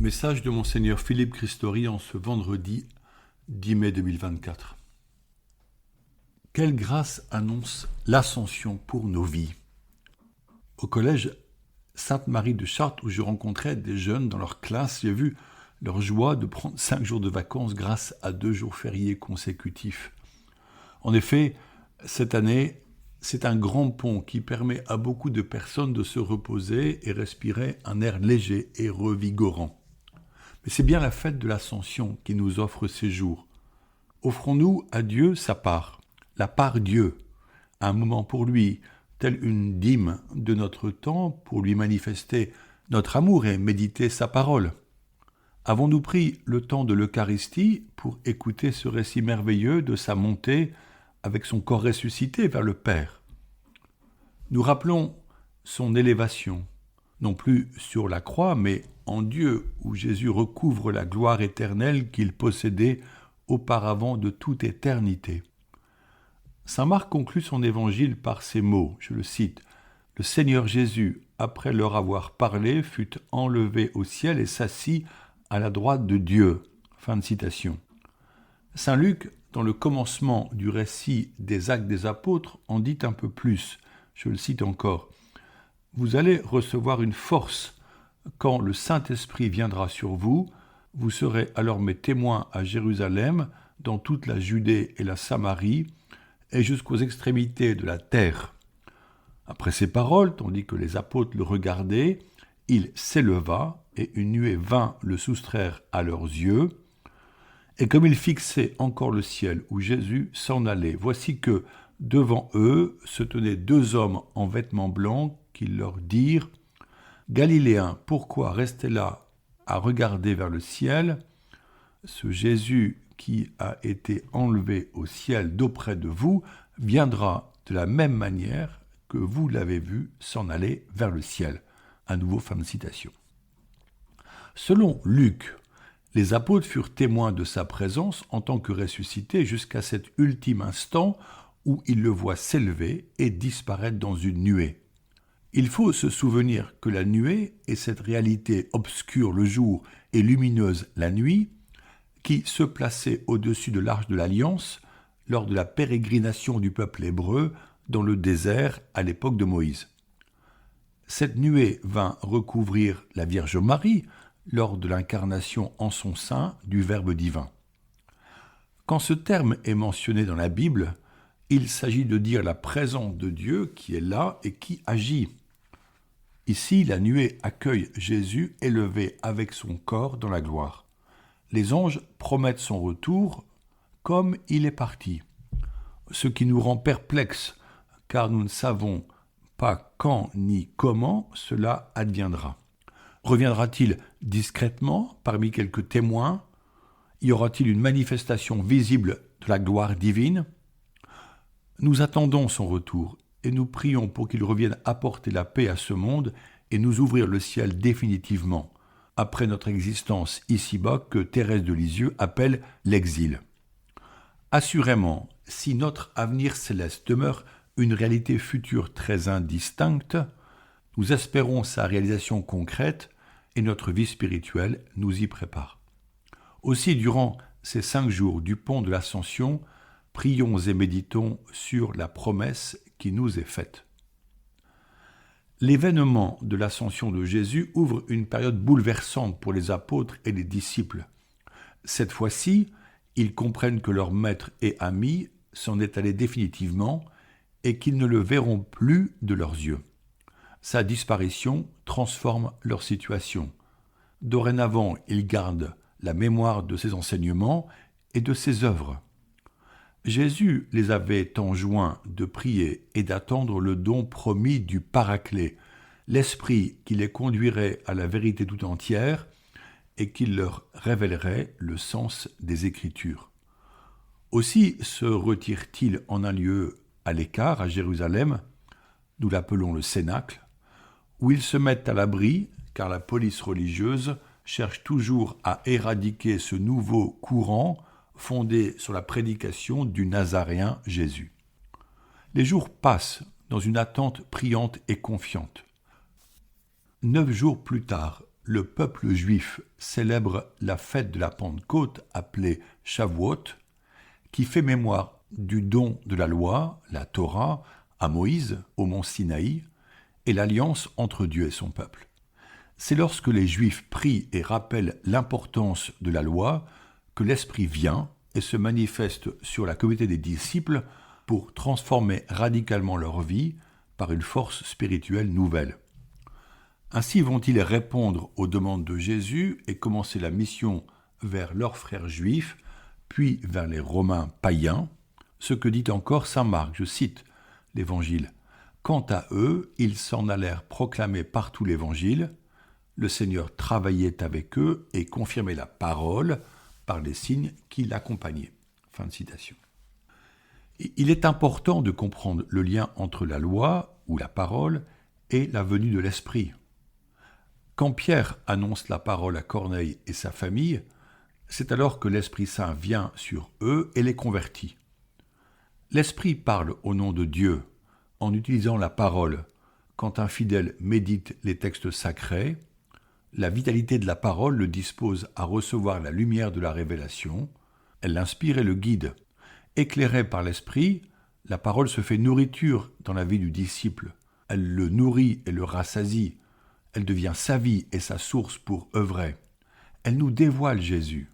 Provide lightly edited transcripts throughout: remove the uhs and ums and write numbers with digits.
Message de Monseigneur Philippe Christori en ce vendredi 10 mai 2024. Quelle grâce annonce l'Ascension pour nos vies. Au collège Sainte-Marie de Chartres, où je rencontrais des jeunes dans leur classe, j'ai vu leur joie de prendre 5 jours de vacances grâce à 2 jours fériés consécutifs. En effet, cette année, c'est un grand pont qui permet à beaucoup de personnes de se reposer et respirer un air léger et revigorant. Mais c'est bien la fête de l'Ascension qui nous offre ces jours. Offrons-nous à Dieu sa part, la part Dieu, un moment pour lui, tel une dîme de notre temps pour lui manifester notre amour et méditer sa parole. Avons-nous pris le temps de l'Eucharistie pour écouter ce récit merveilleux de sa montée avec son corps ressuscité vers le Père? Nous rappelons son élévation, non plus sur la croix, mais en Dieu, où Jésus recouvre la gloire éternelle qu'il possédait auparavant de toute éternité. Saint Marc conclut son évangile par ces mots, je le cite, « Le Seigneur Jésus, après leur avoir parlé, fut enlevé au ciel et s'assit à la droite de Dieu. » Fin de citation. Saint Luc, dans le commencement du récit des Actes des Apôtres, en dit un peu plus, je le cite encore, « Vous allez recevoir une force quand le Saint-Esprit viendra sur vous, vous serez alors mes témoins à Jérusalem, dans toute la Judée et la Samarie, et jusqu'aux extrémités de la terre. » Après ces paroles, tandis que les apôtres le regardaient, il s'éleva, et une nuée vint le soustraire à leurs yeux. Et comme ils fixaient encore le ciel où Jésus s'en allait, voici que, devant eux, se tenaient 2 hommes en vêtements blancs qui leur dirent « Galiléens, pourquoi restez là à regarder vers le ciel? Ce Jésus qui a été enlevé au ciel d'auprès de vous viendra de la même manière que vous l'avez vu s'en aller vers le ciel. » À nouveau, fin de citation. Selon Luc, les apôtres furent témoins de sa présence en tant que ressuscité jusqu'à cet ultime instant où ils le voient s'élever et disparaître dans une nuée. Il faut se souvenir que la nuée est cette réalité obscure le jour et lumineuse la nuit, qui se plaçait au-dessus de l'Arche de l'Alliance lors de la pérégrination du peuple hébreu dans le désert à l'époque de Moïse. Cette nuée vint recouvrir la Vierge Marie lors de l'incarnation en son sein du Verbe divin. Quand ce terme est mentionné dans la Bible, il s'agit de dire la présence de Dieu qui est là et qui agit. Ici, la nuée accueille Jésus élevé avec son corps dans la gloire. Les anges promettent son retour comme il est parti, ce qui nous rend perplexes car nous ne savons pas quand ni comment cela adviendra. Reviendra-t-il discrètement parmi quelques témoins? Y aura-t-il une manifestation visible de la gloire divine? Nous attendons son retour et nous prions pour qu'il revienne apporter la paix à ce monde et nous ouvrir le ciel définitivement, après notre existence ici-bas que Thérèse de Lisieux appelle l'exil. Assurément, si notre avenir céleste demeure une réalité future très indistincte, nous espérons sa réalisation concrète et notre vie spirituelle nous y prépare. Aussi, durant ces 5 jours du pont de l'Ascension, prions et méditons sur la promesse qui nous est faite. L'événement de l'Ascension de Jésus ouvre une période bouleversante pour les apôtres et les disciples. Cette fois-ci, ils comprennent que leur maître et ami s'en est allé définitivement et qu'ils ne le verront plus de leurs yeux. Sa disparition transforme leur situation. Dorénavant, ils gardent la mémoire de ses enseignements et de ses œuvres. Jésus les avait enjoints de prier et d'attendre le don promis du Paraclet, l'Esprit qui les conduirait à la vérité tout entière et qui leur révélerait le sens des Écritures. Aussi se retire-t-il en un lieu à l'écart, à Jérusalem, nous l'appelons le Cénacle, où ils se mettent à l'abri, car la police religieuse cherche toujours à éradiquer ce nouveau courant fondé sur la prédication du Nazaréen Jésus. Les jours passent dans une attente priante et confiante. 9 jours plus tard, le peuple juif célèbre la fête de la Pentecôte appelée Shavuot, qui fait mémoire du don de la loi, la Torah, à Moïse au mont Sinaï, et l'alliance entre Dieu et son peuple. C'est lorsque les Juifs prient et rappellent l'importance de la loi que l'Esprit vient et se manifeste sur la communauté des disciples pour transformer radicalement leur vie par une force spirituelle nouvelle. Ainsi vont-ils répondre aux demandes de Jésus et commencer la mission vers leurs frères juifs, puis vers les Romains païens, ce que dit encore saint Marc, je cite l'Évangile. Quant à eux, ils s'en allèrent proclamer partout l'Évangile. Le Seigneur travaillait avec eux et confirmait la parole par les signes qui l'accompagnaient. Fin de citation. Il est important de comprendre le lien entre la loi, ou la parole, et la venue de l'Esprit. Quand Pierre annonce la parole à Corneille et sa famille, c'est alors que l'Esprit Saint vient sur eux et les convertit. L'Esprit parle au nom de Dieu en utilisant la parole. Quand un fidèle médite les textes sacrés, la vitalité de la parole le dispose à recevoir la lumière de la révélation, elle l'inspire et le guide. Éclairée par l'Esprit, la parole se fait nourriture dans la vie du disciple. Elle le nourrit et le rassasie. Elle devient sa vie et sa source pour œuvrer. Elle nous dévoile Jésus.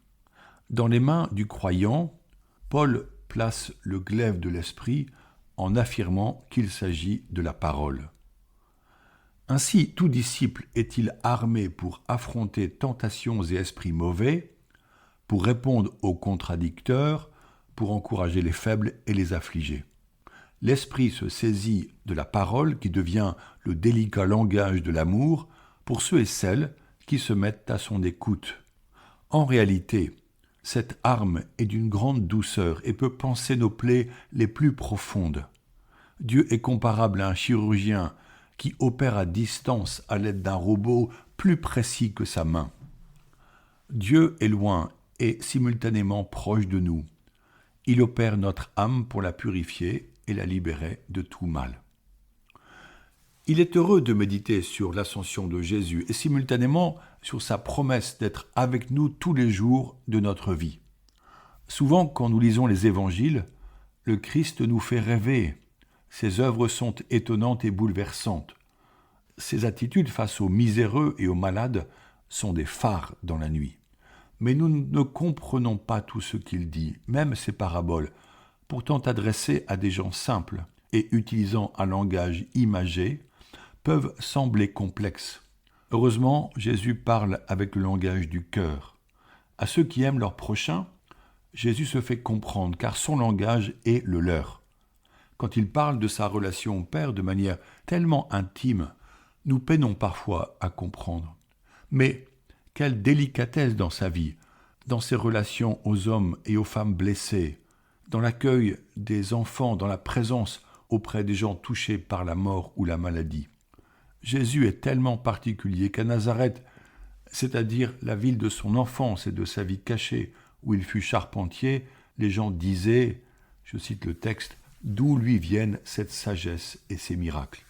Dans les mains du croyant, Paul place le glaive de l'Esprit en affirmant qu'il s'agit de la parole. Ainsi, tout disciple est-il armé pour affronter tentations et esprits mauvais, pour répondre aux contradicteurs, pour encourager les faibles et les affligés. L'Esprit se saisit de la parole qui devient le délicat langage de l'amour pour ceux et celles qui se mettent à son écoute. En réalité, cette arme est d'une grande douceur et peut panser nos plaies les plus profondes. Dieu est comparable à un chirurgien qui opère à distance à l'aide d'un robot plus précis que sa main. Dieu est loin et simultanément proche de nous. Il opère notre âme pour la purifier et la libérer de tout mal. Il est heureux de méditer sur l'ascension de Jésus et simultanément sur sa promesse d'être avec nous tous les jours de notre vie. Souvent, quand nous lisons les évangiles, le Christ nous fait rêver. Ses œuvres sont étonnantes et bouleversantes. Ses attitudes face aux miséreux et aux malades sont des phares dans la nuit. Mais nous ne comprenons pas tout ce qu'il dit, même ses paraboles, pourtant adressées à des gens simples et utilisant un langage imagé, peuvent sembler complexes. Heureusement, Jésus parle avec le langage du cœur. À ceux qui aiment leur prochain, Jésus se fait comprendre, car son langage est le leur. Quand il parle de sa relation au Père de manière tellement intime, nous peinons parfois à comprendre. Mais quelle délicatesse dans sa vie, dans ses relations aux hommes et aux femmes blessés, dans l'accueil des enfants, dans la présence auprès des gens touchés par la mort ou la maladie. Jésus est tellement particulier qu'à Nazareth, c'est-à-dire la ville de son enfance et de sa vie cachée, où il fut charpentier, les gens disaient, je cite le texte, « D'où lui viennent cette sagesse et ces miracles ?»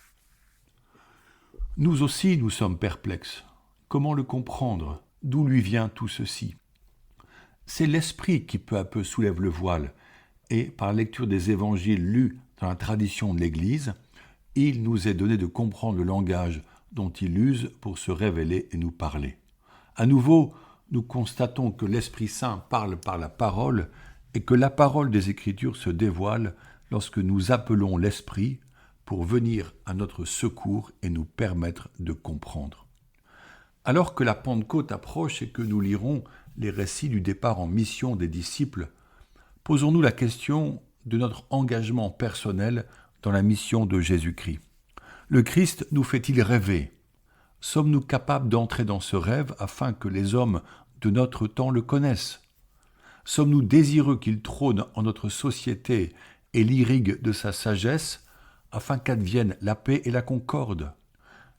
Nous aussi, nous sommes perplexes. Comment le comprendre? D'où lui vient tout ceci? C'est l'Esprit qui peu à peu soulève le voile, et par la lecture des évangiles lus dans la tradition de l'Église, il nous est donné de comprendre le langage dont il use pour se révéler et nous parler. À nouveau, nous constatons que l'Esprit Saint parle par la parole et que la parole des Écritures se dévoile lorsque nous appelons l'Esprit pour venir à notre secours et nous permettre de comprendre. Alors que la Pentecôte approche et que nous lirons les récits du départ en mission des disciples, posons-nous la question de notre engagement personnel dans la mission de Jésus-Christ. Le Christ nous fait-il rêver? Sommes-nous capables d'entrer dans ce rêve afin que les hommes de notre temps le connaissent? Sommes-nous désireux qu'il trône en notre société et l'irrigue de sa sagesse afin qu'advienne la paix et la concorde?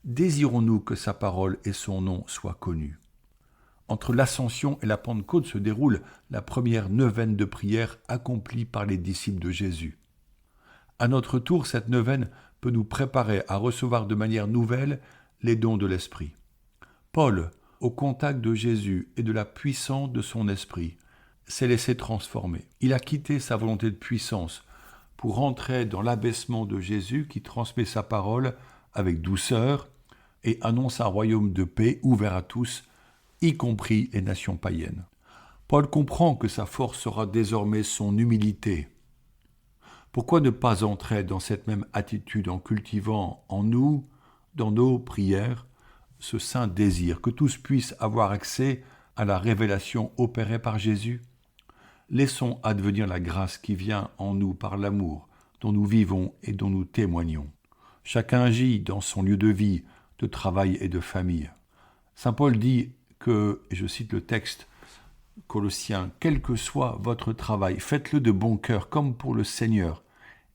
Désirons-nous que sa parole et son nom soient connus? Entre l'Ascension et la Pentecôte se déroule la première neuvaine de prière accomplie par les disciples de Jésus. À notre tour, cette neuvaine peut nous préparer à recevoir de manière nouvelle les dons de l'Esprit. Paul, au contact de Jésus et de la puissance de son esprit, s'est laissé transformer. Il a quitté sa volonté de puissance pour entrer dans l'abaissement de Jésus qui transmet sa parole avec douceur et annonce un royaume de paix ouvert à tous, y compris les nations païennes. Paul comprend que sa force sera désormais son humilité. Pourquoi ne pas entrer dans cette même attitude en cultivant en nous, dans nos prières, ce saint désir, que tous puissent avoir accès à la révélation opérée par Jésus? Laissons advenir la grâce qui vient en nous par l'amour dont nous vivons et dont nous témoignons. Chacun agit dans son lieu de vie, de travail et de famille. Saint Paul dit que, et je cite le texte, Colossiens, quel que soit votre travail, faites-le de bon cœur comme pour le Seigneur,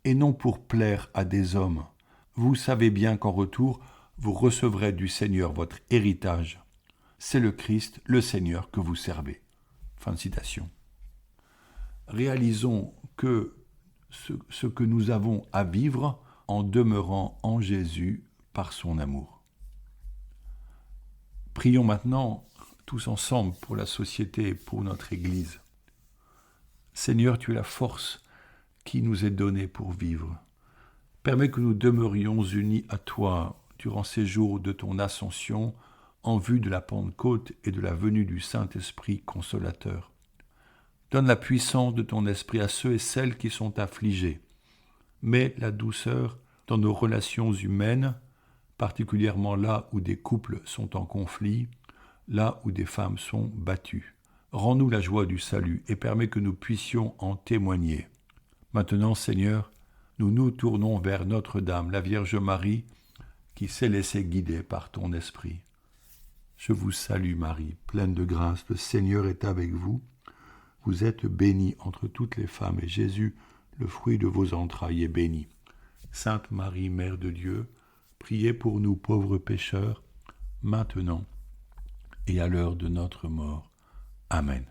et non pour plaire à des hommes. Vous savez bien qu'en retour, vous recevrez du Seigneur votre héritage. C'est le Christ, le Seigneur, que vous servez. Fin de citation. Réalisons que ce que nous avons à vivre en demeurant en Jésus par son amour. Prions maintenant tous ensemble pour la société et pour notre Église. Seigneur, tu es la force qui nous est donnée pour vivre. Permets que nous demeurions unis à toi durant ces jours de ton ascension en vue de la Pentecôte et de la venue du Saint-Esprit consolateur. Donne la puissance de ton esprit à ceux et celles qui sont affligés. Mets la douceur dans nos relations humaines, particulièrement là où des couples sont en conflit, là où des femmes sont battues. Rends-nous la joie du salut et permets que nous puissions en témoigner. Maintenant, Seigneur, nous nous tournons vers Notre-Dame, la Vierge Marie, qui s'est laissée guider par ton esprit. Je vous salue Marie, pleine de grâce, le Seigneur est avec vous. Vous êtes bénie entre toutes les femmes, et Jésus, le fruit de vos entrailles, est béni. Sainte Marie, Mère de Dieu, priez pour nous pauvres pécheurs, maintenant et à l'heure de notre mort. Amen.